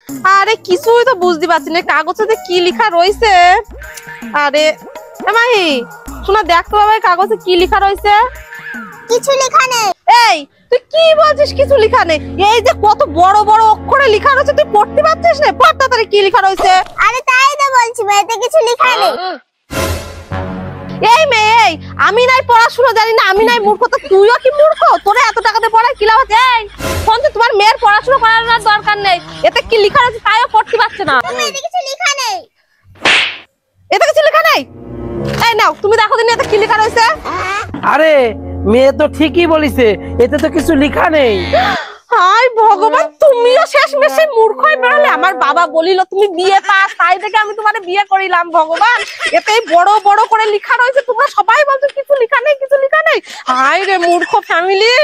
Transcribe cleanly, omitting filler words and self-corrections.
আরে কিছুই তো বুঝতে পারছি না, কাগজে কি লেখা রয়েছে। আরে মাহি শোনা, দেখ তো বাবা কাগজে কি লেখা রয়েছে। কিছু লেখা নেই। এই তুই কি বলছিস কিছু লেখা নেই? এই যে কত বড় বড় অক্ষরে লেখা রয়েছে, তুই পড়তে পারছিস না? পড় তাড়াতাড়ি কি লেখা রয়েছে। আরে তাই তো বলছি, এতে কিছু লেখা নেই। এই মেয়ে, এই আমি নাই পড়াশোনা জানি না, আমি নাই মূর্খ, তো তুইও কি মূর্খ? তোরা এত টাকাতে পড়ায় কি লাভ আছে? এই ফোন তো, তোমার মেয়ের পড়াশোনা করানোর দরকার নেই, এতে কি লেখা রয়েছে তাইও পড়তে পারছে না। এতে কিছু লেখা নেই। এতে কিছু লেখা নেই? এই নাও তুমি দেখো দিন এতে কি লেখা রয়েছে। আরে মেয়ে তো ঠিকই বলিছে, এতে তো কিছু লেখা নেই। হাই ভগবান, তুমিও শেষ মেশে মূর্খ হয়ে বেড়ালে। আমার বাবা বলিল তুমি বিয়ে পাস, তাই দেখে আমি তোমারে বিয়ে করিলাম। ভগবান, এতে বড় বড় করে লেখা রয়েছে, তোমরা সবাই বলছো কিছু লেখা নেই, কিছু লেখা নেই। হাই রে মূর্খ ফ্যামিলি।